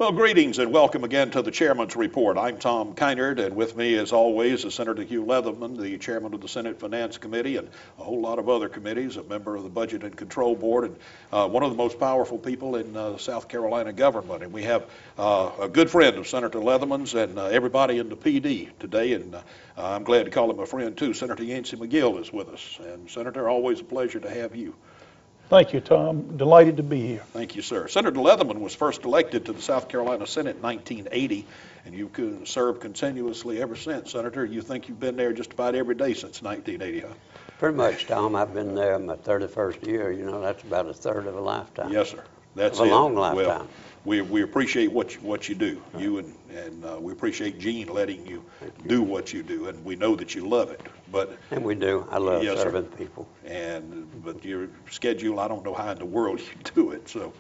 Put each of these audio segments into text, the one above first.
Well, greetings and welcome again to the Chairman's Report. I'm Tom Keinert, and with me, as always, is Senator Hugh Leatherman, the Chairman of the Senate Finance Committee, and a whole lot of other committees, a member of the Budget and Control Board, and one of the most powerful people in South Carolina government. And we have a good friend of Senator Leatherman's and everybody in the PD today, and I'm glad to call him a friend, too. Senator Yancey McGill is with us. And, Senator, always a pleasure to have you. Thank you, Tom. Delighted to be here. Thank you, sir. Senator Leatherman was first elected to the South Carolina Senate in 1980, and you've served continuously ever since. Senator, you think you've been there just about every day since 1980, huh? Pretty much, Tom. I've been there my 31st year. You know, that's about a third of a lifetime. Yes, sir. That's a it. long lifetime. Well, we appreciate what you do. Right. You and we appreciate Gene letting you do what you do, and we know that you love it. And we do. I love serving people. But your schedule, I don't know how in the world you do it. So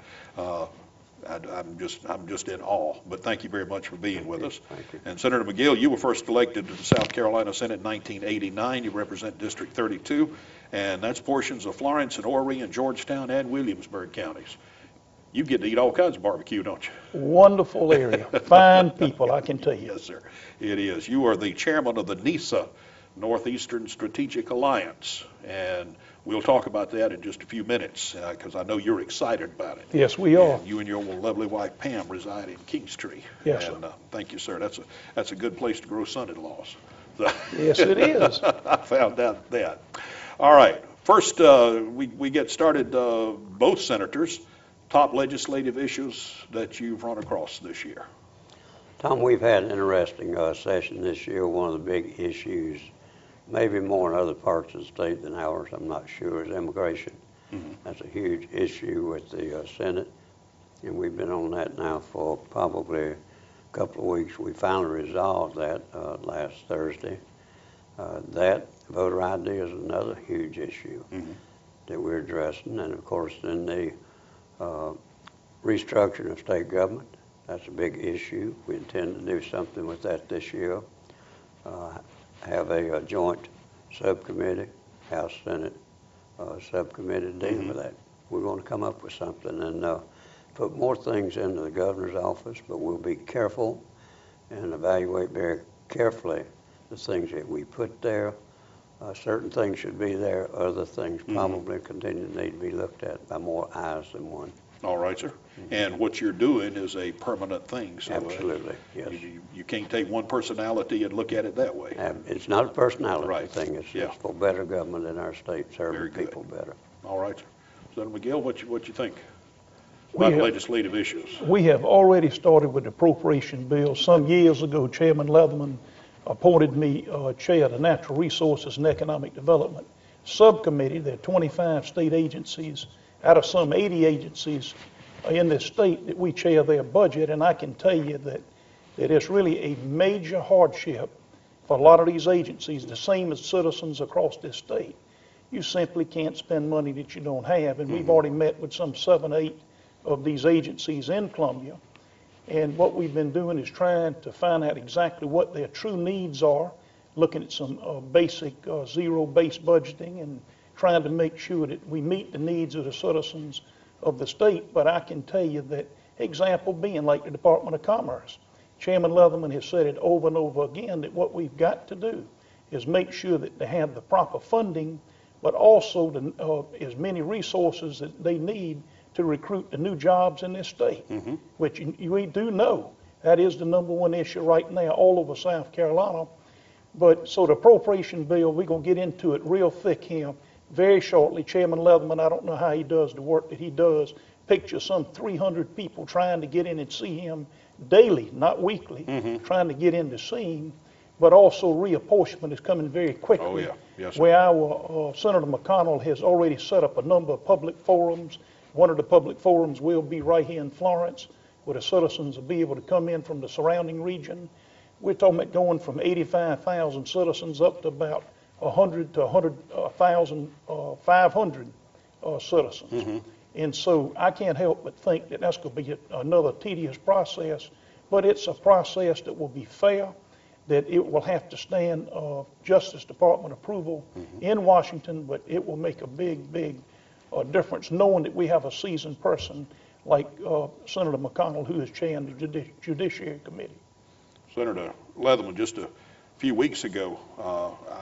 I'm just in awe. But thank you very much for being with us. Thank you. And Senator McGill, you were first elected to the South Carolina Senate in 1989. You represent District 32, and that's portions of Florence and Horry and Georgetown and Williamsburg counties. You get to eat all kinds of barbecue, don't you? Wonderful area. Fine people, I can tell you. Yes, sir. It is. You are the chairman of the NESA, Northeastern Strategic Alliance, and we'll talk about that in just a few minutes because I know you're excited about it. Yes, we are. And you and your lovely wife, Pam, reside in Kingstree. Yes, and, thank you, sir. That's a good place to grow son-in-laws. Yes, it is. I found out that. All right. First, we get started, both senators. Top legislative issues that you've run across this year? Tom, we've had an interesting session this year. One of the big issues, maybe more in other parts of the state than ours, I'm not sure, is immigration. Mm-hmm. That's a huge issue with the Senate, and we've been on that now for probably a couple of weeks. We finally resolved that last Thursday. That voter ID is another huge issue that we're addressing, and of course then the restructuring of state government, that's a big issue. We intend to do something with that this year. Have a joint subcommittee, House Senate subcommittee dealing with that. We're going to come up with something and put more things into the governor's office, but we'll be careful and evaluate very carefully the things that we put there. Certain things should be there. Other things probably continue to need to be looked at by more eyes than one. All right, sir. And what you're doing is a permanent thing. So absolutely, yes. You can't take one personality and look at it that way. It's not a personality thing. It's yeah. just for better government in our state, serving people better. All right, sir. Senator McGill, what you think about legislative issues? We have already started with the appropriation bill. Some years ago, Chairman Leatherman appointed me chair of the Natural Resources and Economic Development Subcommittee. There are 25 state agencies out of some 80 agencies in this state that we chair their budget, and I can tell you that it's really a major hardship for a lot of these agencies, the same as citizens across this state. You simply can't spend money that you don't have, and we've already met with some 7 or 8 of these agencies in Columbia. And what we've been doing is trying to find out exactly what their true needs are, looking at some basic zero-based budgeting and trying to make sure that we meet the needs of the citizens of the state. But I can tell you that, example being like the Department of Commerce, Chairman Leatherman has said it over and over again that what we've got to do is make sure that they have the proper funding, but also as many resources that they need to recruit the new jobs in this state, which we do know that is the #1 issue right now all over South Carolina. But so the appropriation bill, we're going to get into it real thick here very shortly. Chairman Leatherman, I don't know how he does the work that he does. Picture some 300 people trying to get in and see him daily, not weekly, trying to get in to see him. But also reapportionment is coming very quickly. Oh, yeah. Yes, sir. Where our Senator McConnell has already set up a number of public forums. One of the public forums will be right here in Florence, where the citizens will be able to come in from the surrounding region. We're talking about going from 85,000 citizens up to about 100 to 100,500 citizens. And so I can't help but think that that's going to be another tedious process, but it's a process that will be fair, that it will have to stand Justice Department approval in Washington, but it will make a big difference knowing that we have a seasoned person like Senator McConnell, who is chairing the Judiciary Committee. Senator Leatherman, just a few weeks ago,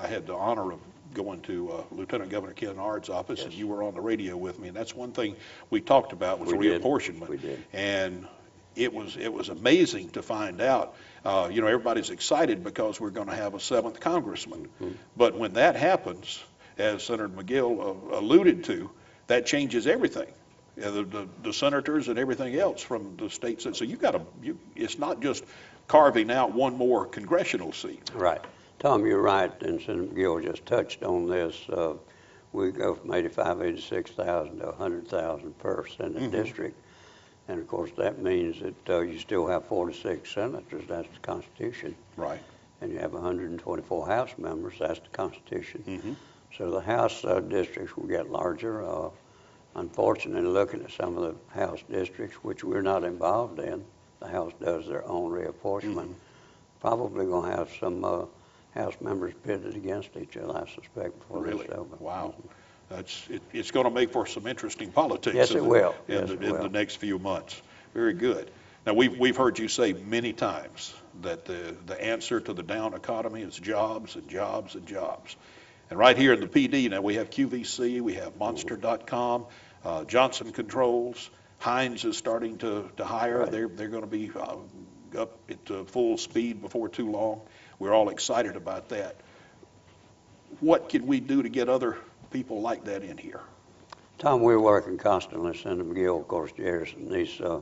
I had the honor of going to Lieutenant Governor Ken Ard's office, Yes. and you were on the radio with me, and that's one thing we talked about was We did. reapportionment. We did. And it was amazing to find out. Everybody's excited because we're going to have a 7th congressman. But when that happens, as Senator McGill alluded to, that changes everything. The senators and everything else from the states. So it's not just carving out one more congressional seat. Right. Tom, you're right, and Senator McGill just touched on this. We go from 86,000 to 100,000 per Senate district. And of course, that means that you still have 46 senators. That's the Constitution. Right. And you have 124 House members. That's the Constitution. So the House districts will get larger. Unfortunately, looking at some of the House districts, which we're not involved in, the House does their own reapportionment. Probably going to have some House members pitted against each other, I suspect, before Really? this is over. Wow. It's going to make for some interesting politics. Yes, it will. In the next few months. Very good. Now, we've heard you say many times that the answer to the down economy is jobs and jobs and jobs. And right here in the PD, now we have QVC, we have Monster.com, Johnson Controls, Heinz is starting to hire. Right. They're going to be up at full speed before too long. We're all excited about that. What can we do to get other people like that in here? Tom, we're working constantly. Senator McGill, of course, chairs NISA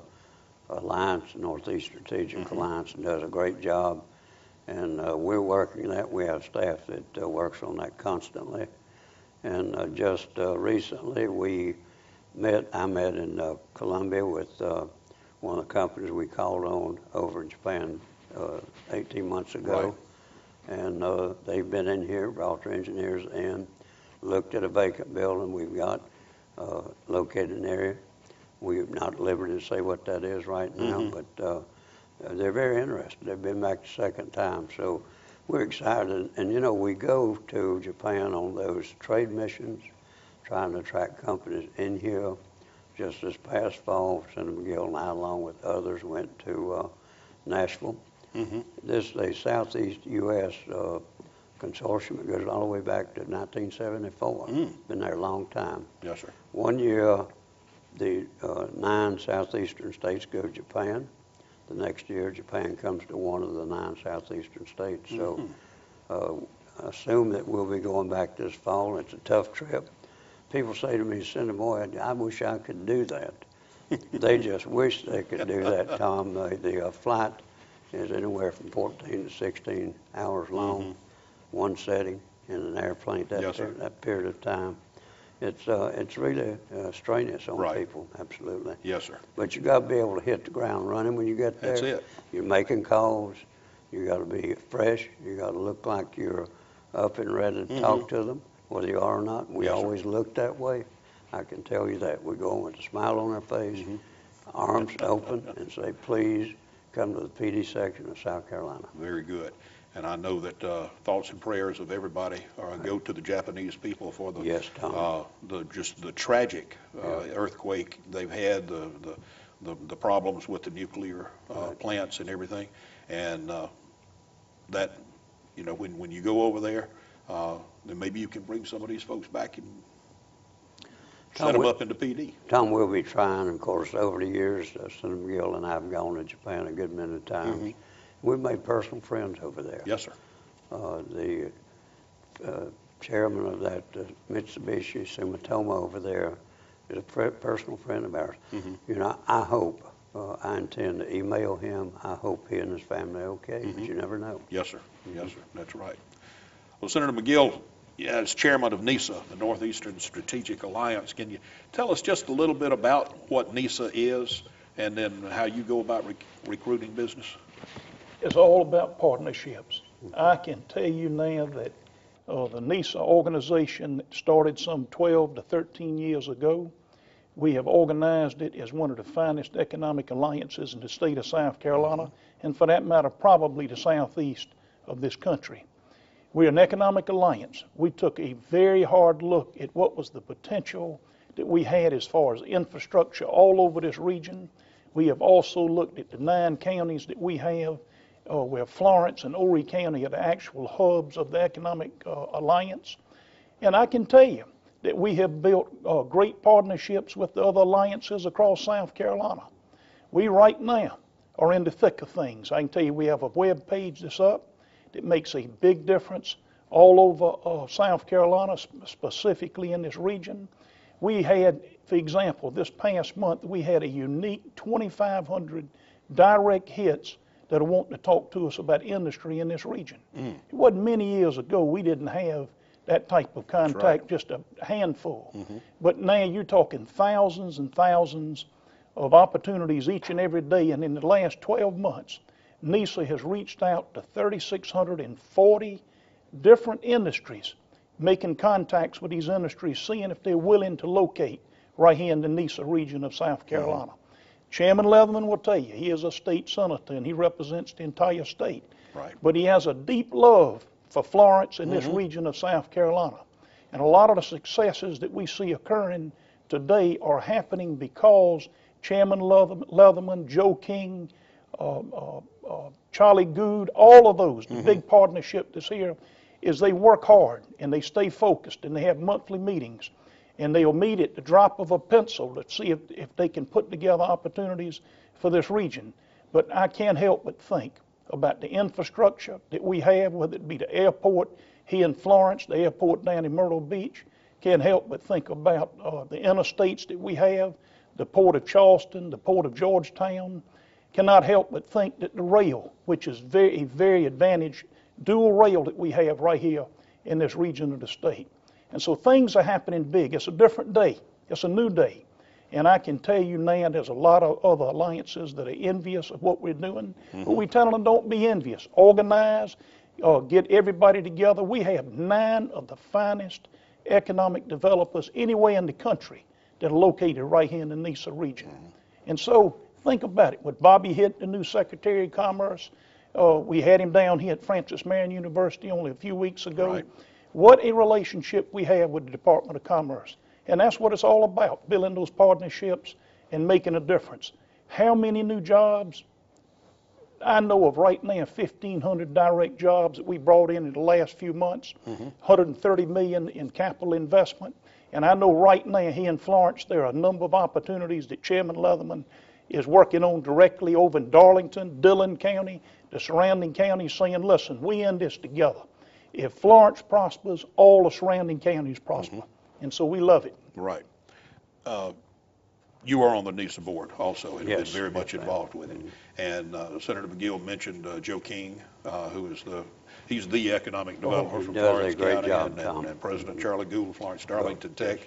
Alliance, Northeast Strategic Alliance, and does a great job. And we're working that. We have staff that works on that constantly. And just recently, I met in Colombia with one of the companies we called on over in Japan 18 months ago. Right. And they've been in here, brought their engineers in, looked at a vacant building we've got located in the area. We're not at liberty to say what that is right now, but they're very interested. They've been back the second time, so we're excited. And we go to Japan on those trade missions, trying to attract companies in here. Just this past fall, Senator McGill and I, along with others, went to Nashville. This is a Southeast U.S. consortium. It goes all the way back to 1974. Been there a long time. Yes, sir. One year, the 9 southeastern states go to Japan. The next year, Japan comes to one of the 9 southeastern states. So assume that we'll be going back this fall. It's a tough trip. People say to me, Senator Boyd, I wish I could do that. They just wish they could do that, Tom. The flight is anywhere from 14 to 16 hours long, one setting in an airplane that period of time. It's really strenuous on people, absolutely. Yes, sir. But you got to be able to hit the ground running when you get there. That's it. You're making calls. You got to be fresh. You got to look like you're up and ready to talk to them, whether you are or not. We always look that way. I can tell you that. We go in with a smile on our face, arms open, and say, please come to the PD section of South Carolina. Very good. And I know that thoughts and prayers of everybody go to the Japanese people for the the tragic earthquake they've had, the problems with the nuclear plants and everything, and that when you go over there, then maybe you can bring some of these folks back and set them up into PD. Tom, we'll be trying. Of course, over the years, Senator McGill and I have gone to Japan a good many times. We've made personal friends over there. Yes, sir. The chairman of that Mitsubishi Sumitomo over there is a personal friend of ours. I hope, I intend to email him. I hope he and his family are okay, but you never know. Yes, sir. Yes, sir. That's right. Well, Senator McGill, as chairman of NISA, the Northeastern Strategic Alliance, can you tell us just a little bit about what NISA is and then how you go about recruiting business? It's all about partnerships. I can tell you now that the NISA organization started some 12 to 13 years ago. We have organized it as one of the finest economic alliances in the state of South Carolina, and for that matter, probably the southeast of this country. We're an economic alliance. We took a very hard look at what was the potential that we had as far as infrastructure all over this region. We have also looked at the 9 counties that we have, where Florence and Horry County are the actual hubs of the Economic Alliance. And I can tell you that we have built great partnerships with the other alliances across South Carolina. We right now are in the thick of things. I can tell you we have a web page that's up that makes a big difference all over South Carolina, specifically in this region. We had, for example, this past month, we had a unique 2,500 direct hits that are wanting to talk to us about industry in this region. It wasn't many years ago we didn't have that type of contact, just a handful. But now you're talking thousands and thousands of opportunities each and every day, and in the last 12 months, NISA has reached out to 3,640 different industries, making contacts with these industries, seeing if they're willing to locate right here in the NISA region of South Carolina. Chairman Leatherman will tell you, he is a state senator and he represents the entire state. Right. But he has a deep love for Florence and this region of South Carolina. And a lot of the successes that we see occurring today are happening because Chairman Leatherman, Joe King, Charlie Good, all of those, the big partnership that's here, is they work hard and they stay focused and they have monthly meetings and they'll meet at the drop of a pencil to see if they can put together opportunities for this region. But I can't help but think about the infrastructure that we have, whether it be the airport here in Florence, the airport down in Myrtle Beach. Can't help but think about the interstates that we have, the Port of Charleston, the Port of Georgetown. Cannot help but think that the rail, which is very advantaged, dual rail that we have right here in this region of the state. And so things are happening big. It's a different day. It's a new day. And I can tell you now there's a lot of other alliances that are envious of what we're doing. But we tell them don't be envious. Organize, get everybody together. We have 9 of the finest economic developers anywhere in the country that are located right here in the NISA region. And so think about it. With Bobby Hitt, the new Secretary of Commerce, we had him down here at Francis Marion University only a few weeks ago. Right. What a relationship we have with the Department of Commerce. And that's what it's all about, building those partnerships and making a difference. How many new jobs? I know of right now 1,500 direct jobs that we brought in the last few months, 130 million in capital investment. And I know right now here in Florence there are a number of opportunities that Chairman Leatherman is working on directly over in Darlington, Dillon County, the surrounding counties, saying, listen, we in this together. If Florence prospers, all the surrounding counties prosper. And so we love it. Right. You are on the NISA board also, and Yes, been very much yes, involved with it. And Senator McGill mentioned Joe King, who is he's the economic developer he from does a Florence great County, job, Tom. and President Charlie Gould of Florence Darlington Tech.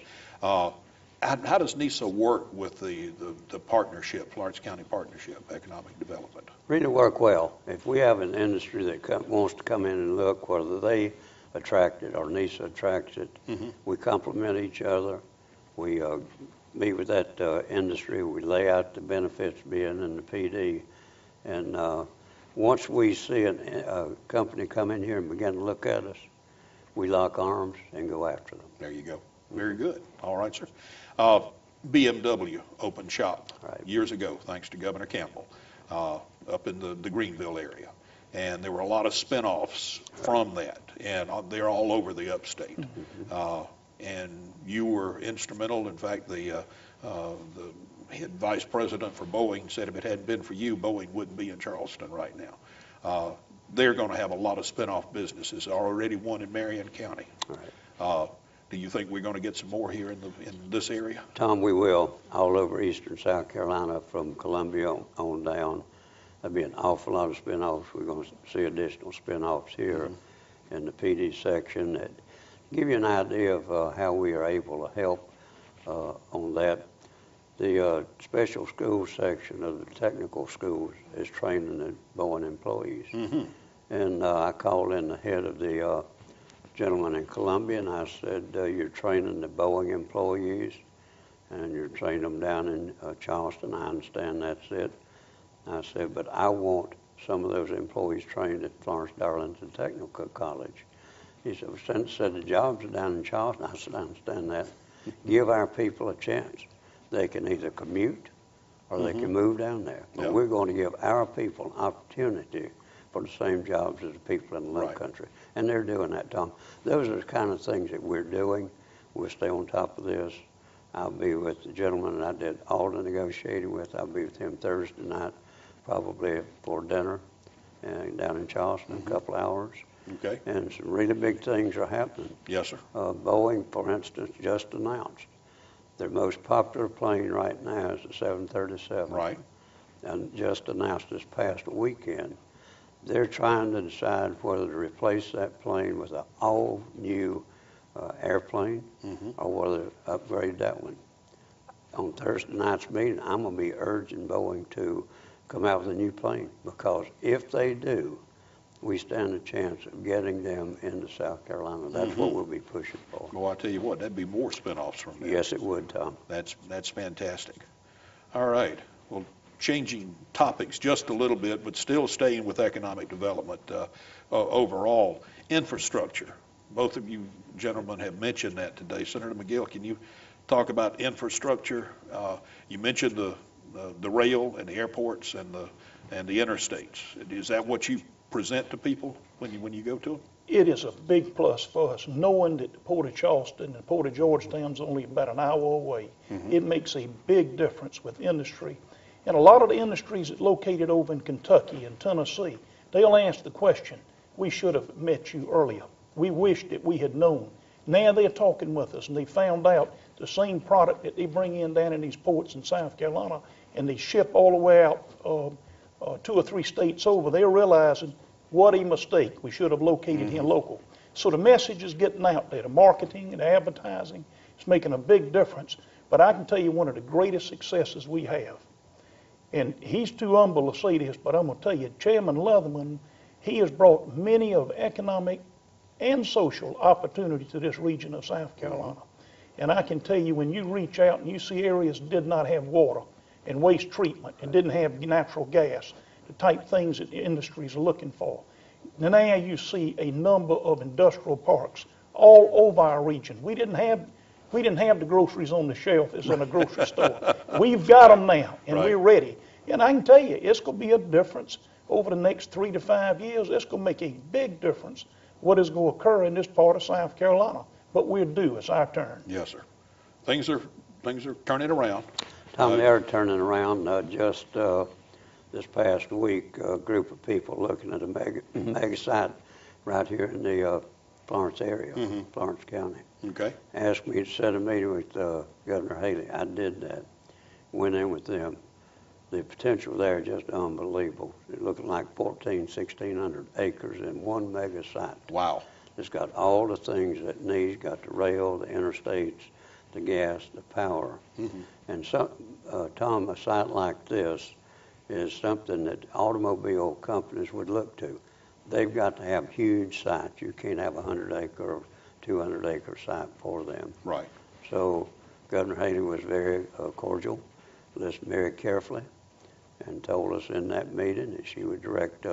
How does NISA work with the partnership, Florence County Partnership, Economic Development? Really work well. If we have an industry that wants to come in and look, whether they attract it or NISA attracts it, we complement each other. We meet with that industry. We lay out the benefits being in the PD. And once we see a company come in here and begin to look at us, we lock arms and go after them. There you go. Very good. All right, sir. BMW opened shop years ago, thanks to Governor Campbell, up in the Greenville area. And there were a lot of spinoffs from that, and they're all over the upstate. And you were instrumental. In fact, the head vice president for Boeing said if it hadn't been for you, Boeing wouldn't be in Charleston right now. They're going to have a lot of spinoff businesses. Already one in Marion County. Do you think we're going to get some more here in this area? Tom, we will, all over eastern South Carolina from Columbia on down. There'll be an awful lot of spinoffs. We're going to see additional spinoffs here in the PD section that give you an idea of how we are able to help on that. The special schools section of the technical schools is training the Boeing employees. And I called in the head of the gentleman in Columbia, and I said, you're training the Boeing employees, and you're training them down in Charleston. I understand that's it. I said, but I want some of those employees trained at Florence Darlington Technical College. He said, well, since the jobs are down in Charleston, I said, I understand that. Give our people a chance. They can either commute or they can move down there. But Yeah. we're going to give our people an opportunity for the same jobs as the people in the low Right. country. And they're doing that, Tom. Those are the kind of things that we're doing. We'll stay on top of this. I'll be with the gentleman that I did all the negotiating with. I'll be with him Thursday night, probably for dinner down in Charleston, a couple hours. Okay. And some really big things are happening. Yes, sir. Boeing, for instance, just announced their most popular plane right now is the 737. Right. And just announced this past weekend, they're trying to decide whether to replace that plane with an all-new airplane or whether to upgrade that one. On Thursday night's meeting, I'm going to be urging Boeing to come out with a new plane, because if they do, we stand a chance of getting them into South Carolina. That's what we'll be pushing for. Well, I tell you what, that'd be more spinoffs from that. Yes, it would, Tom. That's fantastic. All right. Well, changing topics just a little bit, but still staying with economic development overall. Infrastructure. Both of you gentlemen have mentioned that today. Senator McGill, can you talk about infrastructure? You mentioned the rail and the airports and the interstates. Is that what you present to people when you go to them? It is a big plus for us, knowing that the Port of Charleston and the Port of Georgetown is only about an hour away. It makes a big difference with industry. And a lot of the industries that located over in Kentucky and Tennessee, they'll ask the question, we should have met you earlier. We wish that we had known. Now they're talking with us, and they found out the same product that they bring in down in these ports in South Carolina, and they ship all the way out 2 or 3 states over. They're realizing what a mistake. We should have located here local. So the message is getting out there. The marketing and the advertising is making a big difference. But I can tell you one of the greatest successes we have, and he's too humble to say this, but I'm going to tell you, Chairman Leatherman, he has brought many of economic and social opportunity to this region of South Carolina. And I can tell you, when you reach out and you see areas that did not have water and waste treatment and didn't have natural gas, the type things that the industries are looking for. Now you see a number of industrial parks all over our region. We didn't have the groceries on the shelf as in a grocery store. We've got them now, and we're ready. And I can tell you, it's going to be a difference over the next 3 to 5 years. It's going to make a big difference what is going to occur in this part of South Carolina. But we're due. It's our turn. Yes, sir. Things are turning around. Tom, they're turning around. Just this past week, a group of people looking at a mega site right here in the Florence area, Florence County. Okay. Asked me to set a meeting with Governor Haley. I did that. Went in with them. The potential there is just unbelievable. It's looking like 1,600 acres in one mega site. Wow. It's got all the things that it needs. Got the rail, the interstates, the gas, the power. And so, Tom, a site like this is something that automobile companies would look to. They've got to have huge sites. You can't have a 100-acre or 200-acre site for them. Right. So Governor Haley was very cordial, listened very carefully, and told us in that meeting that she would direct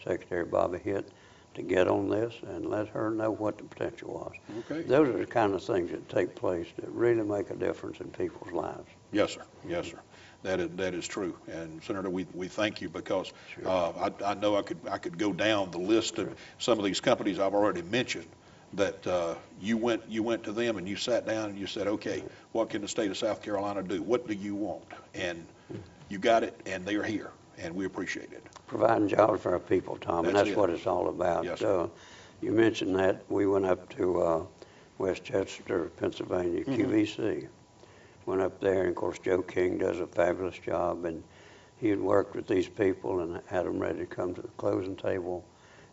Secretary Bobby Hitt to get on this and let her know what the potential was. Okay. Those are the kind of things that take place that really make a difference in people's lives. Yes, sir. Yes, sir. That is true. And Senator, we thank you, because I know I could go down the list of some of these companies I've already mentioned that you went to them and you sat down and you said, okay, what can the state of South Carolina do? What do you want? And you got it, and they are here, and we appreciate it. Providing jobs for our people, Tom, and that's it. what it's all about. Yes, sir. You mentioned that. We went up to Westchester, Pennsylvania, QVC. Went up there, and of course Joe King does a fabulous job, and he had worked with these people and had them ready to come to the closing table.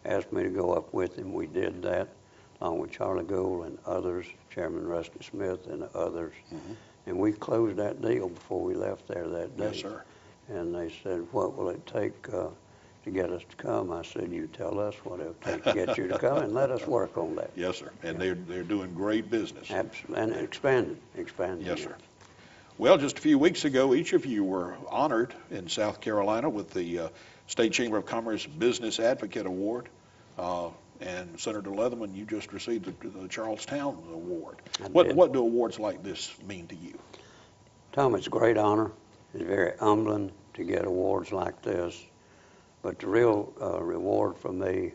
Asked me to go up with him. We did that, along with Charlie Gould and others, Chairman Rusty Smith and others. And we closed that deal before we left there that day. Yes, sir. And they said, what will it take to get us to come? I said, you tell us what it'll take to get you to come, and let us work on that. Yes, sir. And they're doing great business. Absolutely. And expanding. Yes, sir. Well, just a few weeks ago, each of you were honored in South Carolina with the State Chamber of Commerce Business Advocate Award. And Senator Leatherman, you just received the Charlestown Award. I What did. do awards like this mean to you? Tom, it's a great honor. It's very humbling to get awards like this. But the real reward for me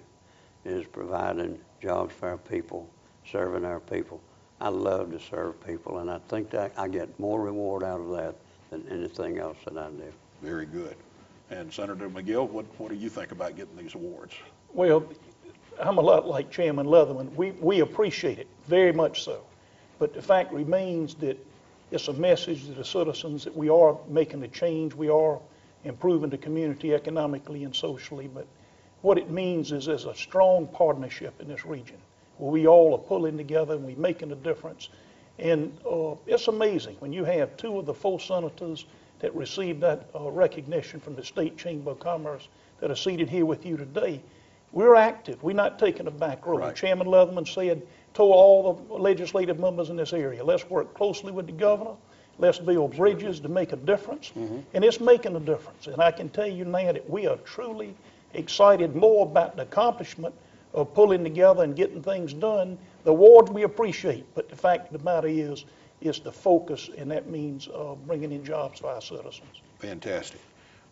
is providing jobs for our people, serving our people. I love to serve people, and I think that I get more reward out of that than anything else that I do. Very good. And Senator McGill, what do you think about getting these awards? Well, I'm a lot like Chairman Leatherman. We appreciate it, very much so. But the fact remains that it's a message to the citizens that we are making a change. We are improving the community economically and socially. But what it means is there's a strong partnership in this region where we all are pulling together and we're making a difference. And it's amazing when you have two of the 4 senators that received that recognition from the State Chamber of Commerce that are seated here with you today. We're active. We're not taking a back road. Right. Chairman Leatherman told all the legislative members in this area, let's work closely with the governor. Let's build bridges to make a difference. And it's making a difference. And I can tell you now that we are truly excited more about the accomplishment of pulling together and getting things done. The awards we appreciate, but the fact of the matter is the focus, and that means bringing in jobs for our citizens. Fantastic.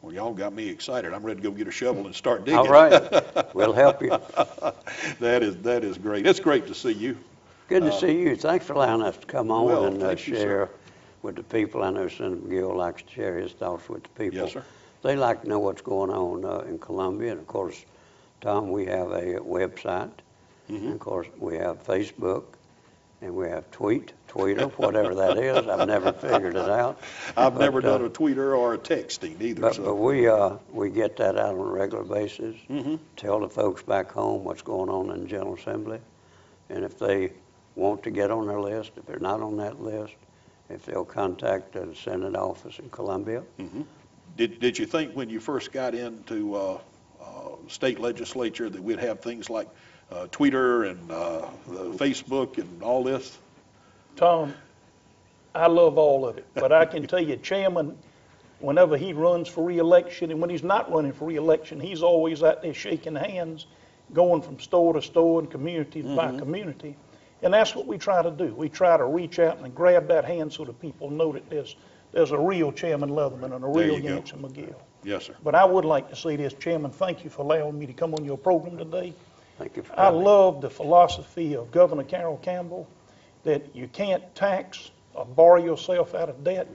Well, y'all got me excited. I'm ready to go get a shovel and start digging. All right, we'll help you. That is great. It's great to see you. Good to see you. Thanks for allowing us to come on Well, and thank you, sir. share with the people. I know Senator McGill likes to share his thoughts with the people. Yes, sir. They like to know what's going on in Columbia. And, of course, Tom, we have a website. And, of course, we have Facebook. And we have Twitter, whatever that is. I've never figured it out. I've never done a tweeter or a texting either. But we get that out on a regular basis. Tell the folks back home what's going on in the General Assembly. And if they want to get on their list, if they're not on that list, if they'll contact the Senate office in Columbia. Did you think when you first got into state legislature that we'd have things like Twitter and Facebook and all this? Tom, I love all of it, but I can tell you, Chairman, whenever he runs for re-election, and when he's not running for re-election, he's always out there shaking hands, going from store to store and community by community. And that's what we try to do. We try to reach out and grab that hand so that people know that there's a real Chairman Leatherman and a There real you go. Yancey McGill. Yes, sir. But I would like to say this, Chairman, thank you for allowing me to come on your program today. Thank you for I coming. love the philosophy of Governor Carroll Campbell that you can't tax or borrow yourself out of debt.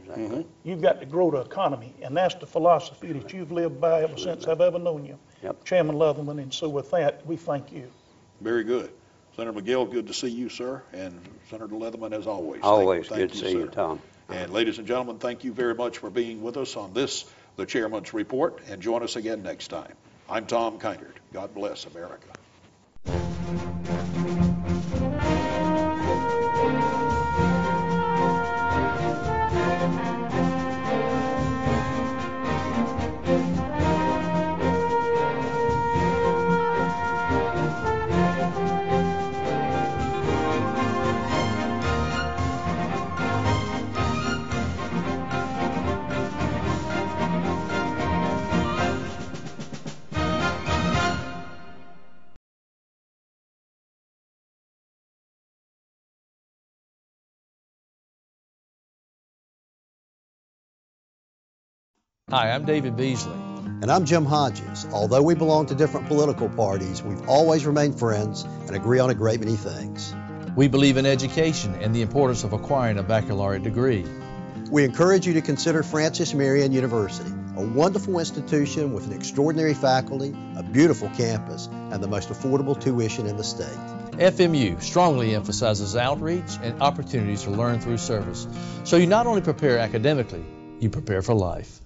You've got to grow the economy, and that's the philosophy that you've lived by ever since I've ever known you, Yep. Chairman Leatherman. And so with that, we thank you. Very good. Senator McGill, good to see you, sir. And Senator Leatherman, as always. Always Thank good to see you, sir. Tom. And ladies and gentlemen, thank you very much for being with us on this, the Chairman's Report, and join us again next time. I'm Tom Keinert. God bless America. Hi, I'm David Beasley. And I'm Jim Hodges. Although we belong to different political parties, we've always remained friends and agree on a great many things. We believe in education and the importance of acquiring a baccalaureate degree. We encourage you to consider Francis Marion University, a wonderful institution with an extraordinary faculty, a beautiful campus, and the most affordable tuition in the state. FMU strongly emphasizes outreach and opportunities to learn through service. So you not only prepare academically, you prepare for life.